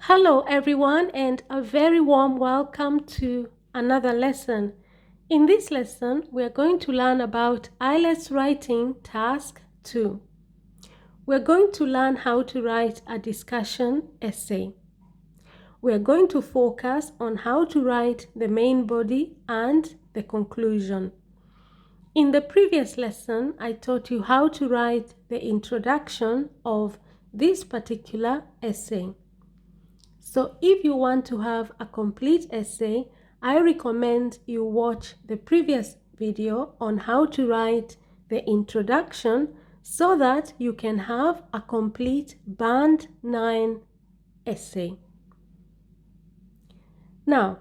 Hello everyone and a very warm welcome to another lesson. In this lesson, we are going to learn about IELTS Writing Task 2. We're going to learn how to write a discussion essay. We're going to focus on how to write the main body and the conclusion. In the previous lesson, I taught you how to write the introduction of this particular essay. So if you want to have a complete essay, I recommend you watch the previous video on how to write the introduction so that you can have a complete Band 9 essay. Now,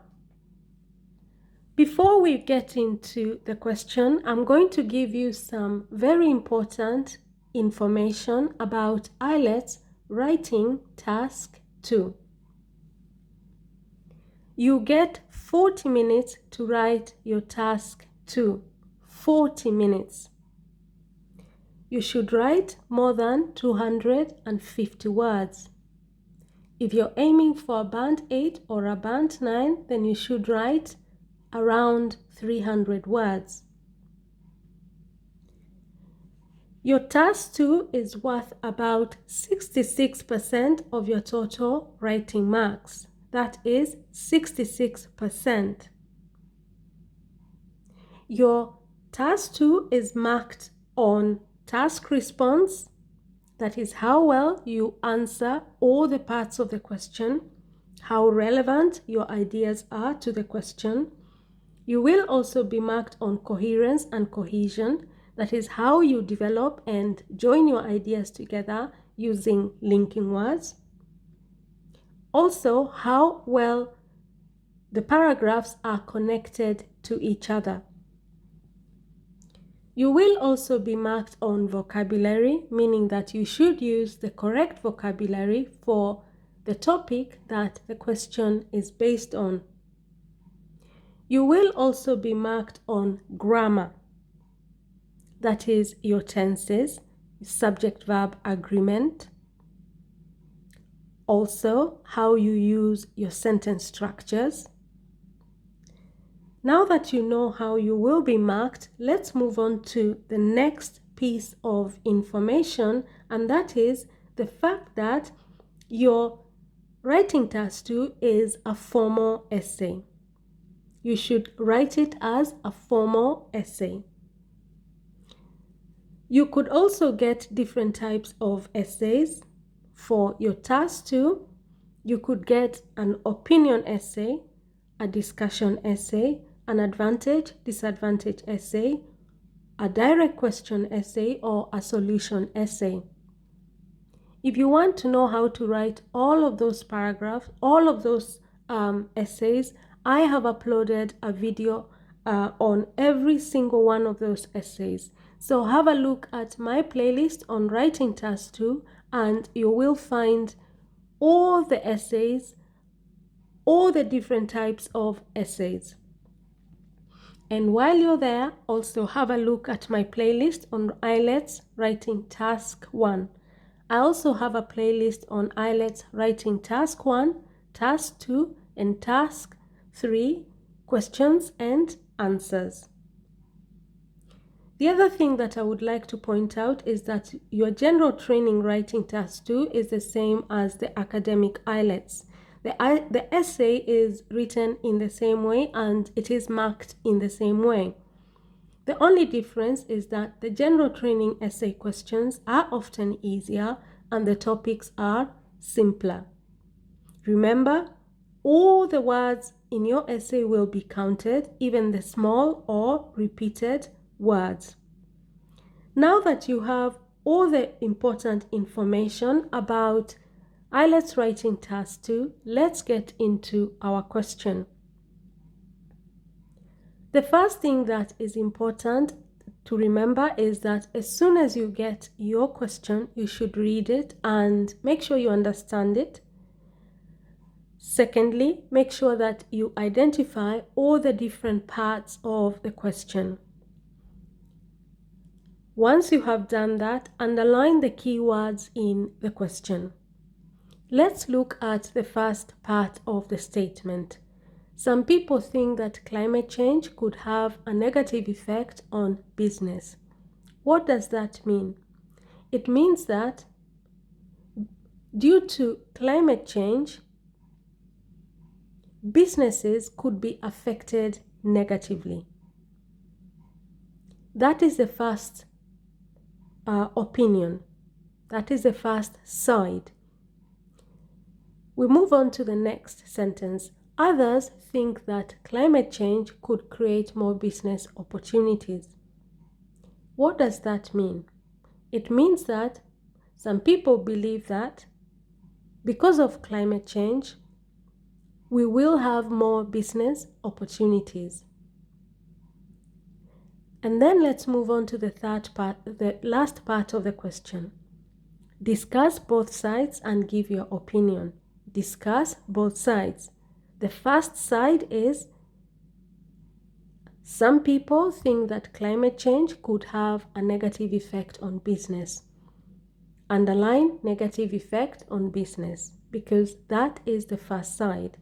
before we get into the question, I'm going to give you some very important information about IELTS Writing Task 2. You get 40 minutes to write your task 2. 40 minutes. You should write more than 250 words. If you're aiming for a Band 8 or a Band 9, then you should write around 300 words. Your task 2 is worth about 66% of your total writing marks. That is 66%. Your task 2 is marked on task response, that is how well you answer all the parts of the question, how relevant your ideas are to the question. You will also be marked on coherence and cohesion, that is how you develop and join your ideas together using linking words. Also, how well the paragraphs are connected to each other. You will also be marked on vocabulary, meaning that you should use the correct vocabulary for the topic that the question is based on. You will also be marked on grammar, that is your tenses, subject-verb agreement. Also, how you use your sentence structures. Now that you know how you will be marked, let's move on to the next piece of information, and that is the fact that your writing task 2 is a formal essay. You should write it as a formal essay. You could also get different types of essays. For your task 2, you could get an opinion essay, a discussion essay, an advantage, disadvantage essay, a direct question essay, or a solution essay. If you want to know how to write all of those paragraphs, all of those essays, I have uploaded a video on every single one of those essays. So have a look at my playlist on Writing Task 2 and you will find all the essays, all the different types of essays. And while you're there, also have a look at my playlist on IELTS Writing Task 1. I also have a playlist on IELTS Writing Task 1, Task 2, and Task 3, Questions and Answers. The other thing that I would like to point out is that your General Training Writing Task 2 is the same as the Academic IELTS. The essay is written in the same way and it is marked in the same way. The only difference is that the General Training essay questions are often easier and the topics are simpler. Remember, all the words in your essay will be counted, even the small or repeated words. Now that you have all the important information about IELTS Writing Task 2, let's get into our question. The first thing that is important to remember is that as soon as you get your question, you should read it and make sure you understand it. Secondly, make sure that you identify all the different parts of the question. Once you have done that, underline the keywords in the question. Let's look at the first part of the statement. Some people think that climate change could have a negative effect on business. What does that mean? It means that due to climate change, businesses could be affected negatively. That is the first opinion. That is the first side. We move on to the next sentence. Others think that climate change could create more business opportunities. What does that mean? It means that some people believe that because of climate change, we will have more business opportunities. And then let's move on to the third part, the last part of the question. Discuss both sides and give your opinion. Discuss both sides. The first side is some people think that climate change could have a negative effect on business. Underline negative effect on business because that is the first side.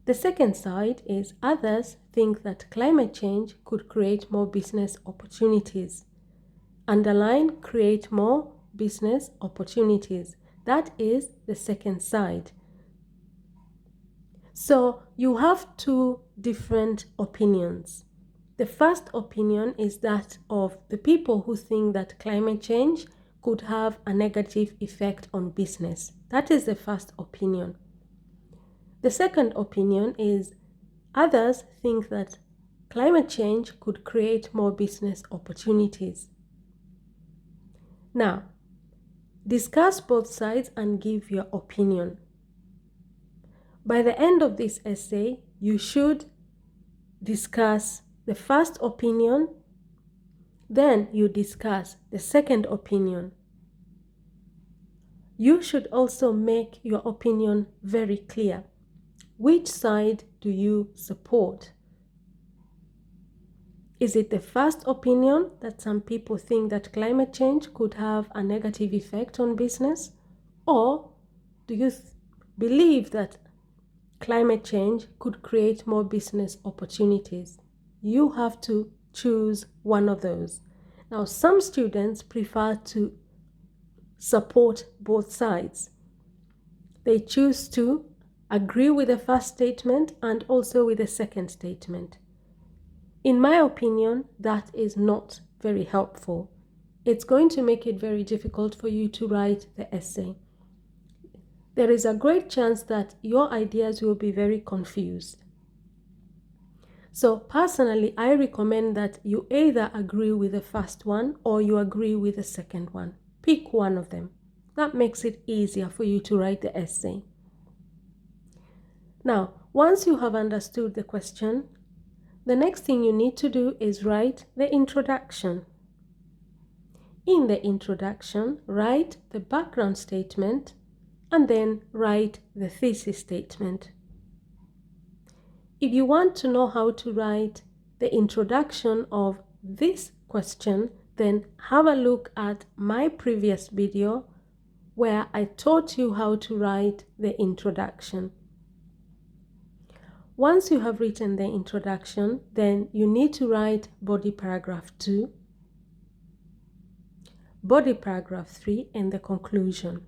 The second side is others think that climate change could create more business opportunities. Underline create more business opportunities. That is the second side. So you have two different opinions. The first opinion is that of the people who think that climate change could have a negative effect on business. That is the first opinion. The second opinion is others think that climate change could create more business opportunities. Now, discuss both sides and give your opinion. By the end of this essay, you should discuss the first opinion, then you discuss the second opinion. You should also make your opinion very clear. Which side do you support? Is it the first opinion that some people think that climate change could have a negative effect on business? Or do you believe that climate change could create more business opportunities? You have to choose one of those. Now, some students prefer to support both sides. They choose to agree with the first statement and also with the second statement. In my opinion, that is not very helpful. It's going to make it very difficult for you to write the essay. There is a great chance that your ideas will be very confused. So personally, I recommend that you either agree with the first one or you agree with the second one. Pick one of them. That makes it easier for you to write the essay. Now, once you have understood the question, the next thing you need to do is write the introduction. In the introduction, write the background statement and then write the thesis statement. If you want to know how to write the introduction of this question, then have a look at my previous video where I taught you how to write the introduction. Once you have written the introduction, then you need to write body paragraph 2, body paragraph 3, and the conclusion.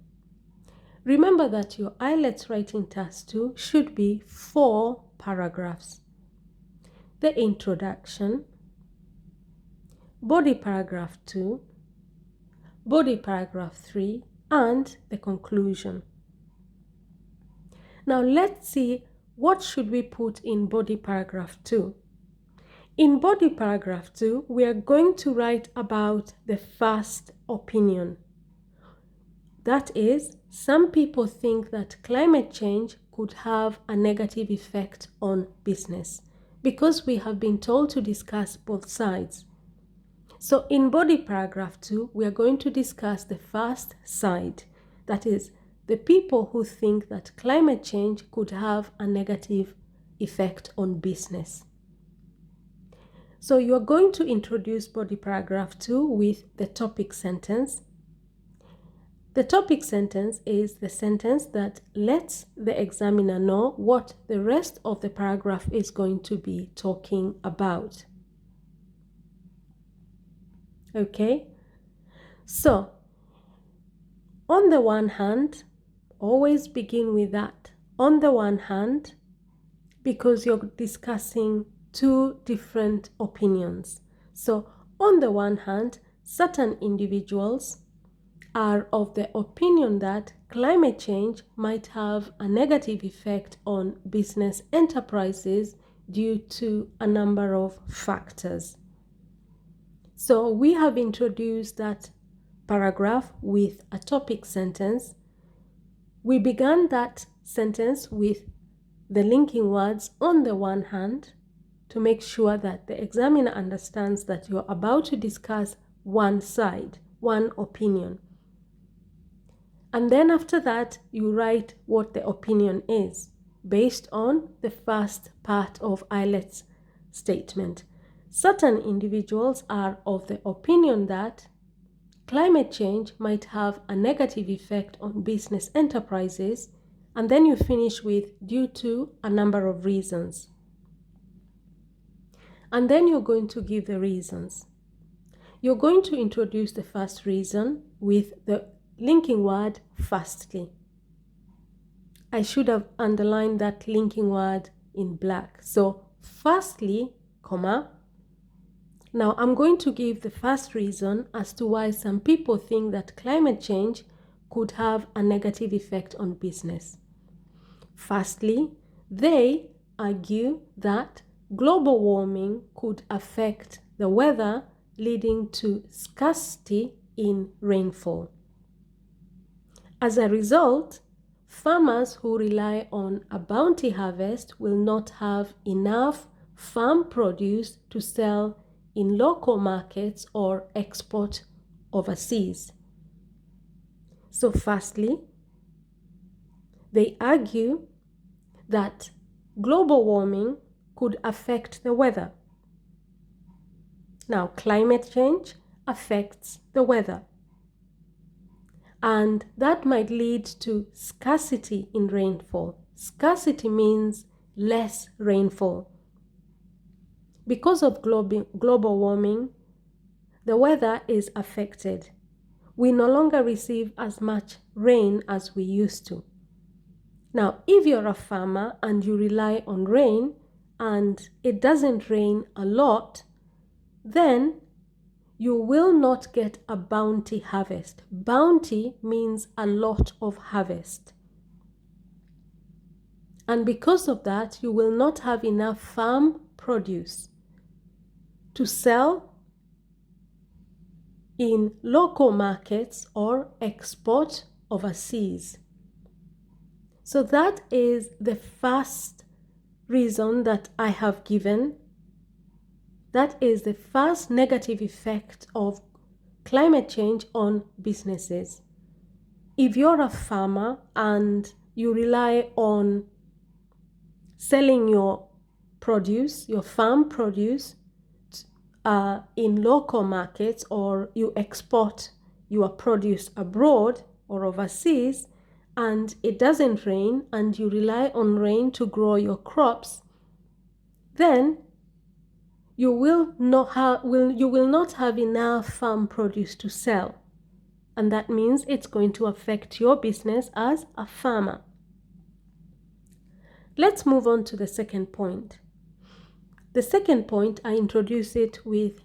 Remember that your IELTS Writing Task 2 should be 4 paragraphs. The introduction, body paragraph 2, body paragraph 3, and the conclusion. Now let's see what should we put in body paragraph 2. In body paragraph 2, we are going to write about the first opinion. That is, some people think that climate change could have a negative effect on business because we have been told to discuss both sides. So in body paragraph 2, we are going to discuss the first side. That is, the people who think that climate change could have a negative effect on business. So you are going to introduce body paragraph 2 with the topic sentence. The topic sentence is the sentence that lets the examiner know what the rest of the paragraph is going to be talking about. Okay? So, on the one hand, always begin with that. On the one hand, because you're discussing two different opinions. So, on the one hand, certain individuals are of the opinion that climate change might have a negative effect on business enterprises due to a number of factors. So we have introduced that paragraph with a topic sentence. We began that sentence with the linking words on the one hand to make sure that the examiner understands that you're about to discuss one side, one opinion. And then after that, you write what the opinion is based on the first part of IELTS statement. Certain individuals are of the opinion that climate change might have a negative effect on business enterprises, and then you finish with due to a number of reasons. And then you're going to give the reasons. You're going to introduce the first reason with the linking word firstly. I should have underlined that linking word in black. So firstly, comma. Now I'm going to give the first reason as to why some people think that climate change could have a negative effect on business. Firstly, they argue that global warming could affect the weather, leading to scarcity in rainfall. As a result, farmers who rely on a bounty harvest will not have enough farm produce to sell in local markets or export overseas. So firstly, they argue that global warming could affect the weather. Now, climate change affects the weather. And that might lead to scarcity in rainfall. Scarcity means less rainfall. Because of global warming, the weather is affected. We no longer receive as much rain as we used to. Now, if you're a farmer and you rely on rain and it doesn't rain a lot, then you will not get a bounty harvest. Bounty means a lot of harvest. And because of that, you will not have enough farm produce to sell in local markets or export overseas. So that is the first reason that I have given. That is the first negative effect of climate change on businesses. If you're a farmer and you rely on selling your produce, your farm produce, in local markets, or you export your produce abroad or overseas, and it doesn't rain and you rely on rain to grow your crops, then you will not have enough farm produce to sell. And that means it's going to affect your business as a farmer. Let's move on to the second point. The second point, I introduce it with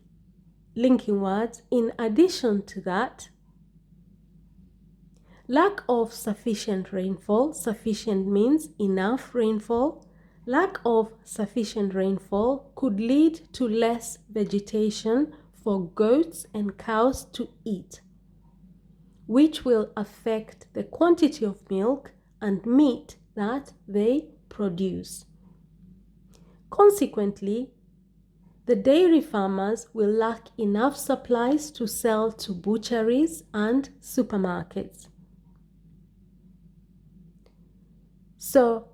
linking words. In addition to that, lack of sufficient rainfall. Sufficient means enough rainfall. Lack of sufficient rainfall could lead to less vegetation for goats and cows to eat, which will affect the quantity of milk and meat that they produce. Consequently, the dairy farmers will lack enough supplies to sell to butcheries and supermarkets. So,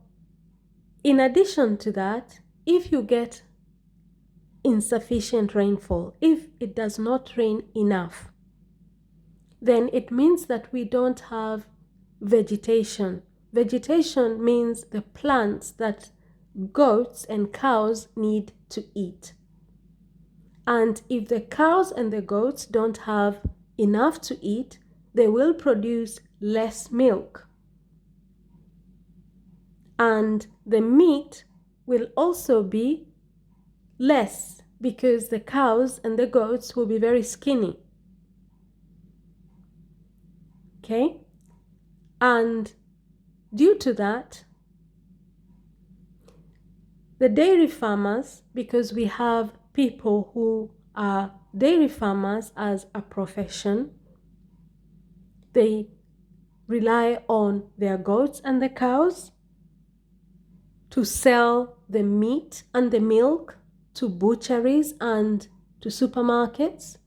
in addition to that, if you get insufficient rainfall, if it does not rain enough, then it means that we don't have vegetation. Vegetation means the plants that goats and cows need to eat. And if the cows and the goats don't have enough to eat, they will produce less milk. And the meat will also be less because the cows and the goats will be very skinny. Okay? And due to that, the dairy farmers, because we have people who are dairy farmers as a profession, they rely on their goats and the cows to sell the meat and the milk to butcheries and to supermarkets.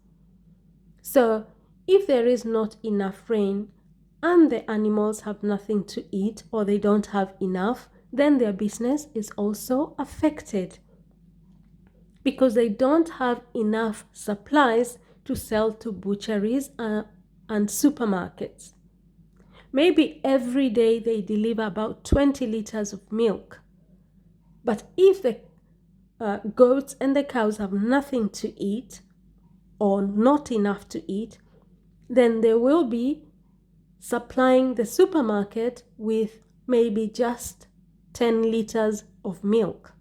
So if there is not enough rain and the animals have nothing to eat or they don't have enough, then their business is also affected because they don't have enough supplies to sell to butcheries and supermarkets. Maybe every day they deliver about 20 liters of milk. But if the goats and the cows have nothing to eat or not enough to eat, then they will be supplying the supermarket with maybe just 10 liters of milk.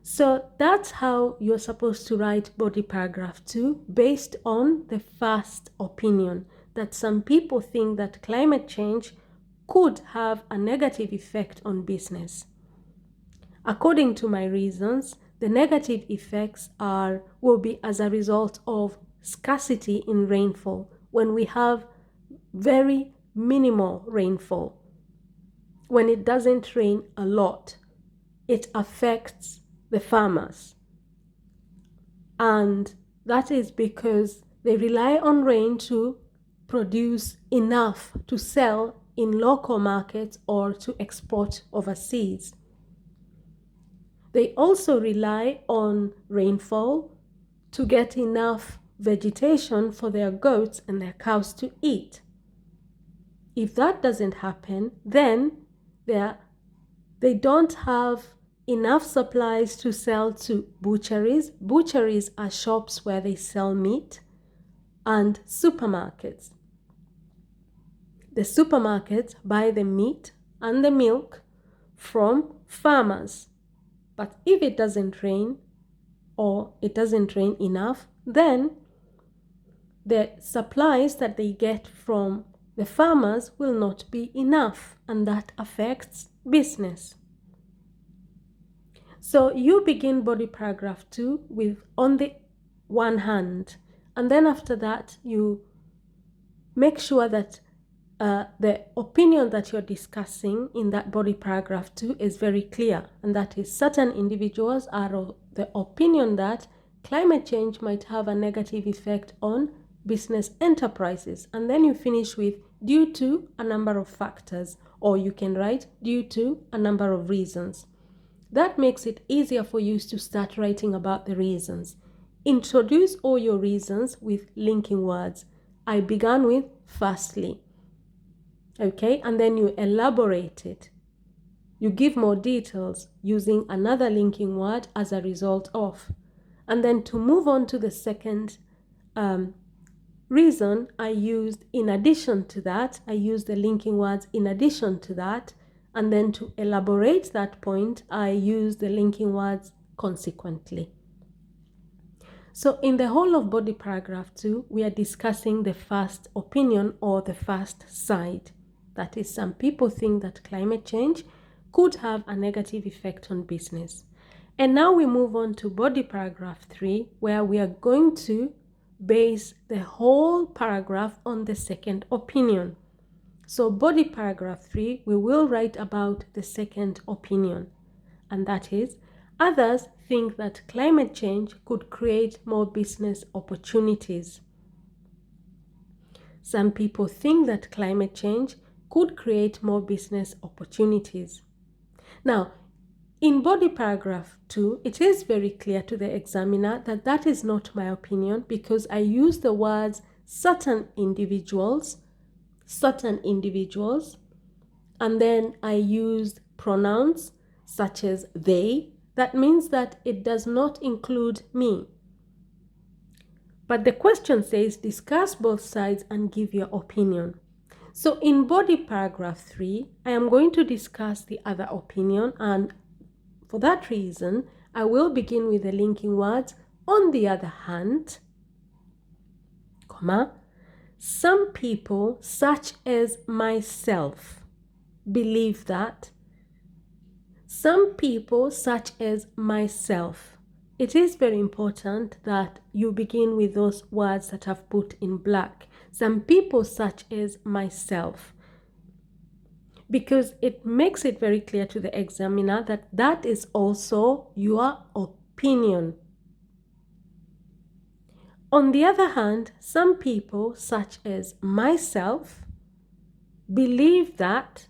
So that's how you're supposed to write body paragraph 2, based on the first opinion that some people think that climate change could have a negative effect on business. According to my reasons, the negative effects will be as a result of scarcity in rainfall when we have very minimal rainfall. When it doesn't rain a lot, it affects the farmers. And that is because they rely on rain to produce enough to sell in local markets or to export overseas. They also rely on rainfall to get enough vegetation for their goats and their cows to eat. If that doesn't happen, then they don't have enough supplies to sell to butcheries. Butcheries are shops where they sell meat, and supermarkets. The supermarkets buy the meat and the milk from farmers. But if it doesn't rain or it doesn't rain enough, then the supplies that they get from the farmers will not be enough, and that affects business. So you begin body paragraph 2 with on the one hand, and then after that you make sure that the opinion that you're discussing in that body paragraph 2 is very clear, and that is certain individuals are of the opinion that climate change might have a negative effect on business enterprises, and then you finish with due to a number of factors, or you can write due to a number of reasons. That makes it easier for you to start writing about the reasons. Introduce all your reasons with linking words. I began with firstly. Okay, and then you elaborate it. You give more details using another linking word as a result of. And then to move on to the second reason, I used in addition to that, I used the linking words in addition to that. And then to elaborate that point, I used the linking words consequently. So in the whole of body paragraph 2, we are discussing the first opinion or the first side. That is, some people think that climate change could have a negative effect on business. And now we move on to body paragraph 3, where we are going to base the whole paragraph on the second opinion. So body paragraph 3, we will write about the second opinion. And that is, others think that climate change could create more business opportunities. Some people think that climate change could create more business opportunities. Now, in body paragraph 2, it is very clear to the examiner that that is not my opinion because I use the words certain individuals, and then I used pronouns such as they. That means that it does not include me. But the question says discuss both sides and give your opinion. So in body paragraph 3, I am going to discuss the other opinion, and for that reason, I will begin with the linking words. On the other hand, comma, some people such as myself believe that. Some people such as myself. It is very important that you begin with those words that I've put in black. Some people such as myself. Because it makes it very clear to the examiner that that is also your opinion. On the other hand, some people such as myself believe that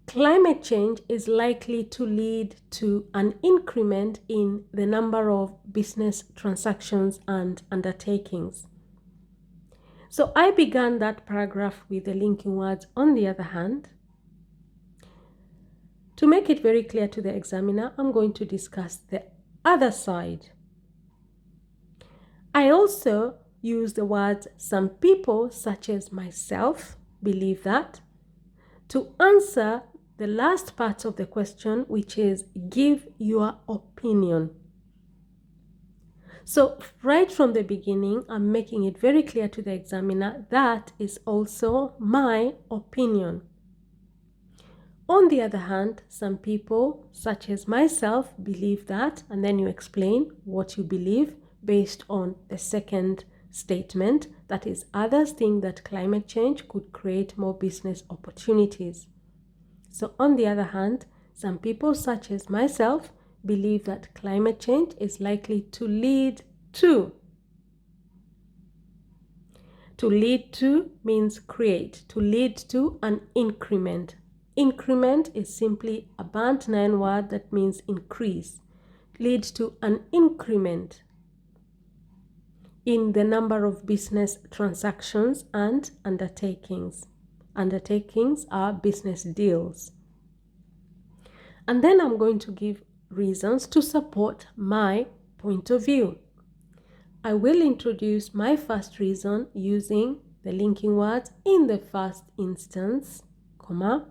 climate change is likely to lead to an increment in the number of business transactions and undertakings. So I began that paragraph with the linking words on the other hand. To make it very clear to the examiner, I'm going to discuss the other side. I also use the words some people such as myself believe that to answer the last part of the question, which is give your opinion. So right from the beginning, I'm making it very clear to the examiner that is also my opinion. On the other hand, some people, such as myself, believe that, and then you explain what you believe based on the second statement, that is, others think that climate change could create more business opportunities. So on the other hand, some people such as myself believe that climate change is likely to lead to. To lead to means create. To lead to an increment. Increment is simply a Band 9 word that means increase. Lead to an increment in the number of business transactions and undertakings. Undertakings are business deals. And then I'm going to give reasons to support my point of view. I will introduce my first reason using the linking words in the first instance, comma.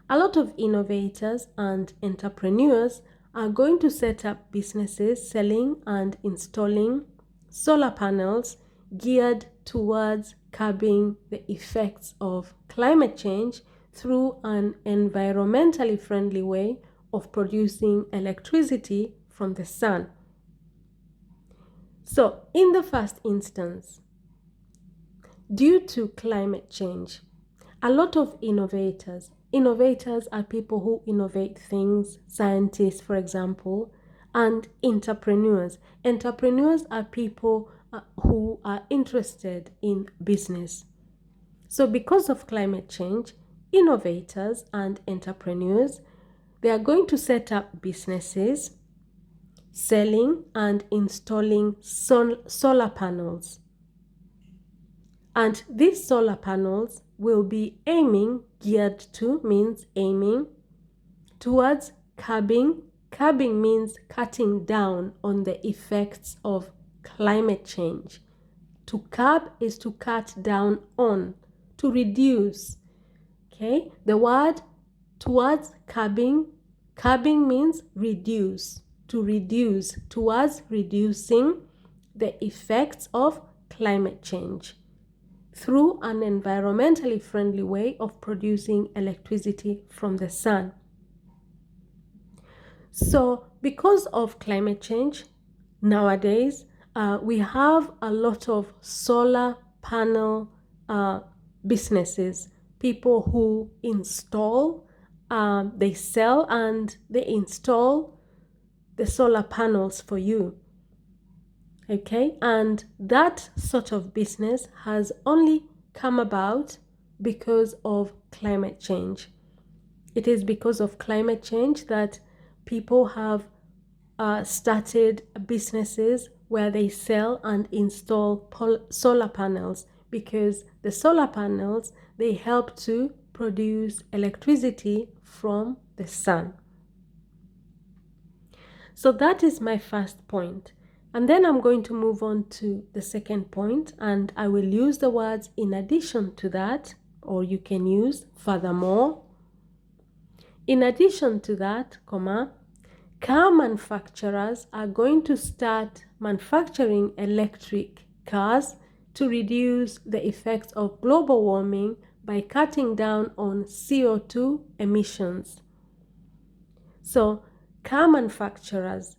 A lot of innovators and entrepreneurs are going to set up businesses selling and installing solar panels geared towards curbing the effects of climate change through an environmentally friendly way of producing electricity from the sun. So, in the first instance, due to climate change, a lot of innovators are people who innovate things, scientists, for example, and entrepreneurs. Entrepreneurs are people who are interested in business. So because of climate change, innovators and entrepreneurs, they are going to set up businesses selling and installing solar panels. And these solar panels will be geared to means aiming towards curbing. Curbing means cutting down on the effects of climate change. To curb is to cut down on, to reduce. Okay, the word towards curbing means reduce, to reduce, towards reducing the effects of climate change through an environmentally friendly way of producing electricity from the sun. So because of climate change, nowadays we have a lot of solar panel businesses, people who install, they sell and they install the solar panels for you. Okay, and that sort of business has only come about because of climate change. It is because of climate change that people have started businesses where they sell and install solar panels, because the solar panels, they help to produce electricity from the sun. So that is my first point. And then I'm going to move on to the second point, and I will use the words in addition to that, or you can use furthermore. In addition to that, comma, car manufacturers are going to start manufacturing electric cars to reduce the effects of global warming by cutting down on CO2 emissions. So, car manufacturers.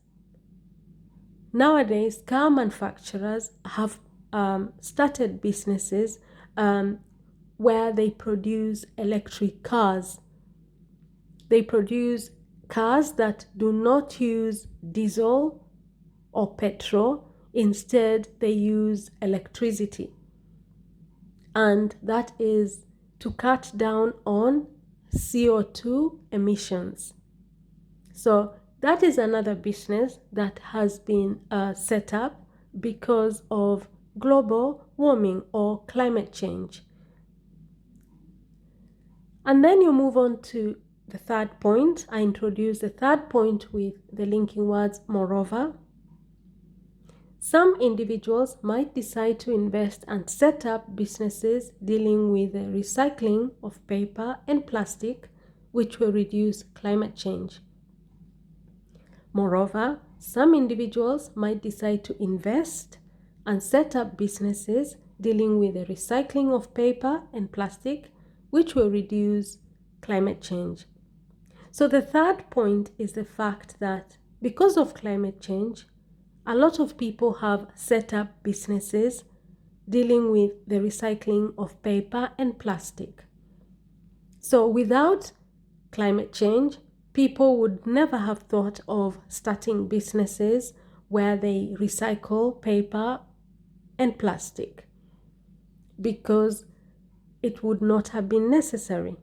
Nowadays, car manufacturers have started businesses where they produce electric cars. They produce cars that do not use diesel or petrol. Instead, they use electricity. And that is to cut down on CO2 emissions. So that is another business that has been set up because of global warming or climate change. And then you move on to the third point. I introduce the third point with the linking words moreover. Some individuals might decide to invest and set up businesses dealing with the recycling of paper and plastic, which will reduce climate change. Moreover, some individuals might decide to invest and set up businesses dealing with the recycling of paper and plastic, which will reduce climate change. So the third point is the fact that because of climate change, a lot of people have set up businesses dealing with the recycling of paper and plastic. So without climate change, people would never have thought of starting businesses where they recycle paper and plastic, because it would not have been necessary.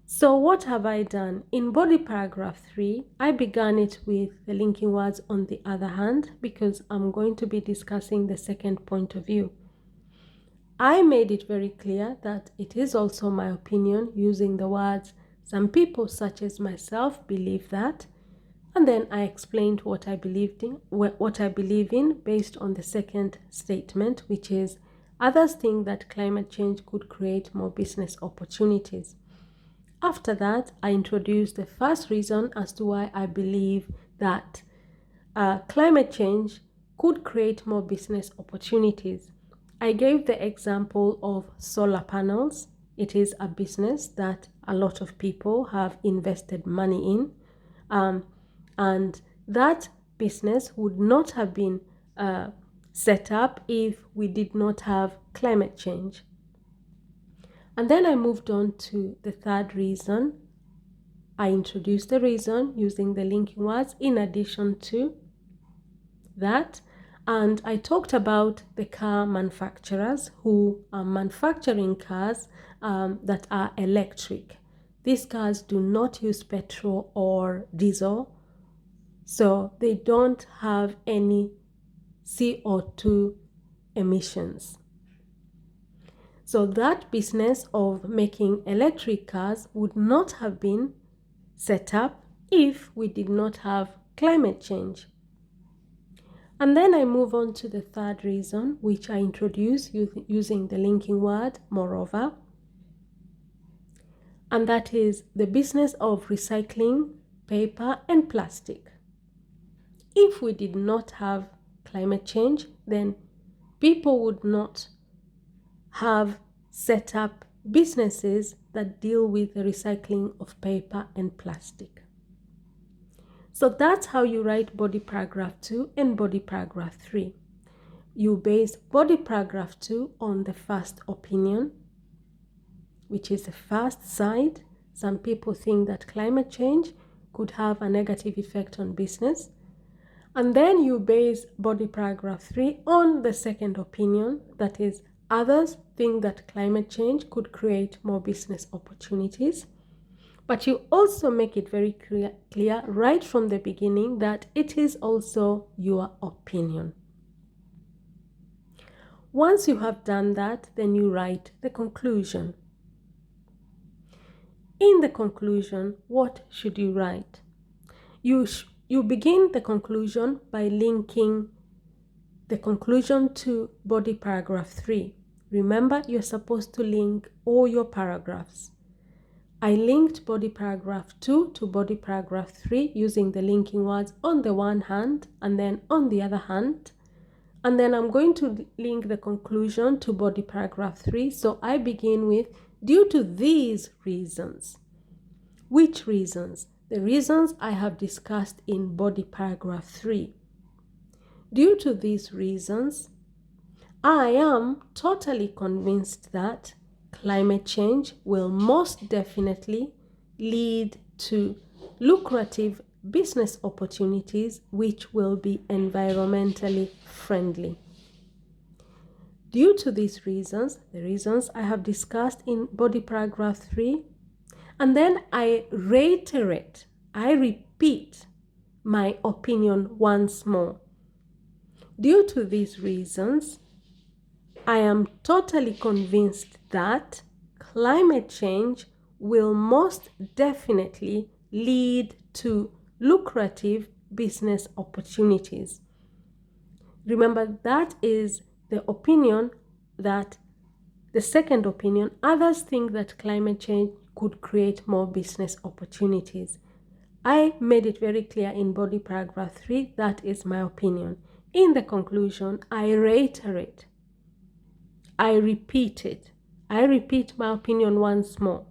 So what have I done? In body paragraph 3, I began it with the linking words on the other hand, because I'm going to be discussing the second point of view. I made it very clear that it is also my opinion, using the words some people such as myself believe that, and then I explained what I believe in based on the second statement, which is others think that climate change could create more business opportunities. After that, I introduced the first reason as to why I believe that climate change could create more business opportunities. I gave the example of solar panels. It is a business that a lot of people have invested money in, and that business would not have been set up if we did not have climate change. And then I moved on to the third reason. I introduced the reason using the linking words in addition to that, and I talked about the car manufacturers who are manufacturing cars that are electric. These cars do not use petrol or diesel, so they don't have any CO2 emissions. So that business of making electric cars would not have been set up if we did not have climate change. And then I move on to the third reason, which I introduce using the linking word moreover, and that is the business of recycling paper and plastic. If we did not have climate change, then people would not have set up businesses that deal with the recycling of paper and plastic. So that's how you write body paragraph 2 and body paragraph 3. You base body paragraph 2 on the first opinion, which is the first side. Some people think that climate change could have a negative effect on business. And then you base body paragraph 3 on the second opinion, that is, others think that climate change could create more business opportunities. But you also make it very clear right from the beginning that it is also your opinion. Once you have done that, then you write the conclusion. In the conclusion, what should you write? You begin the conclusion by linking the conclusion to body paragraph 3. Remember, you're supposed to link all your paragraphs. I linked body paragraph 2 to body paragraph 3 using the linking words on the one hand and then on the other hand. And then I'm going to link the conclusion to body paragraph 3. So I begin with, due to these reasons. Which reasons? The reasons I have discussed in body paragraph 3. Due to these reasons, I am totally convinced that climate change will most definitely lead to lucrative business opportunities which will be environmentally friendly. Due to these reasons, the reasons I have discussed in body paragraph 3, and then I reiterate, I repeat my opinion once more. Due to these reasons, I am totally convinced that climate change will most definitely lead to lucrative business opportunities. Remember, that is the opinion that the second opinion. Others think that climate change could create more business opportunities. I made it very clear in body paragraph 3 that is my opinion. In the conclusion, I reiterate, I repeat it. I repeat my opinion once more.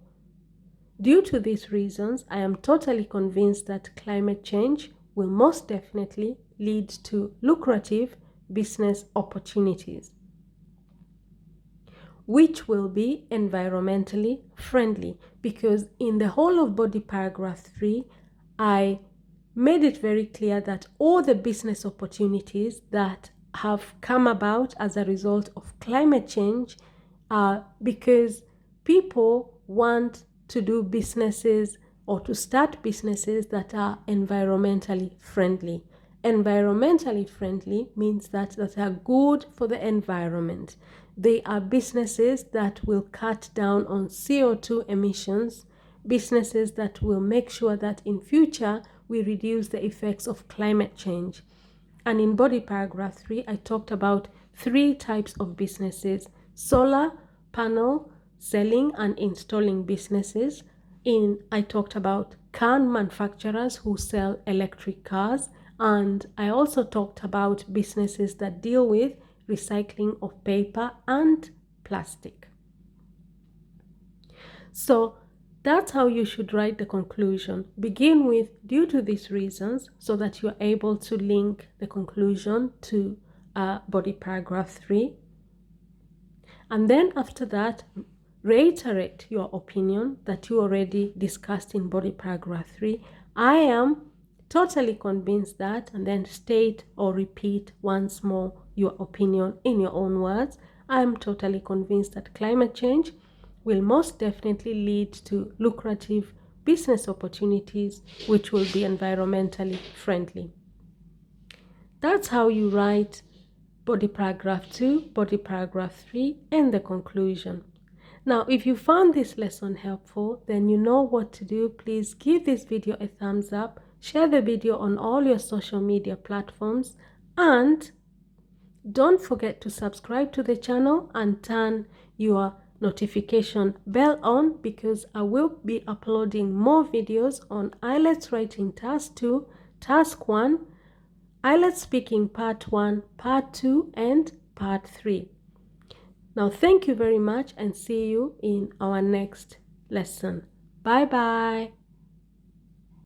Due to these reasons, I am totally convinced that climate change will most definitely lead to lucrative business opportunities, which will be environmentally friendly, because in the whole of body paragraph 3, I made it very clear that all the business opportunities that have come about as a result of climate change are because people want to do businesses or to start businesses that are environmentally friendly. Environmentally friendly means that are good for the environment. They are businesses that will cut down on CO2 emissions, businesses that will make sure that in future we reduce the effects of climate change. And in body paragraph 3, I talked about 3 types of businesses: solar panel selling and installing businesses. I talked about car manufacturers who sell electric cars, and I also talked about businesses that deal with recycling of paper and plastic. So that's how you should write the conclusion. Begin with due to these reasons so that you're able to link the conclusion to body paragraph 3. And then after that, reiterate your opinion that you already discussed in body paragraph 3. I am totally convinced that, and then state or repeat once more your opinion in your own words. I am totally convinced that climate change will most definitely lead to lucrative business opportunities which will be environmentally friendly. That's how you write body paragraph 2, body paragraph 3, and the conclusion. Now, if you found this lesson helpful, then you know what to do. Please give this video a thumbs up, share the video on all your social media platforms, and don't forget to subscribe to the channel and turn your notification bell on, because I will be uploading more videos on IELTS Writing Task 2, Task 1, IELTS Speaking Part 1, Part 2, and Part 3. Now, thank you very much and see you in our next lesson. Bye-bye.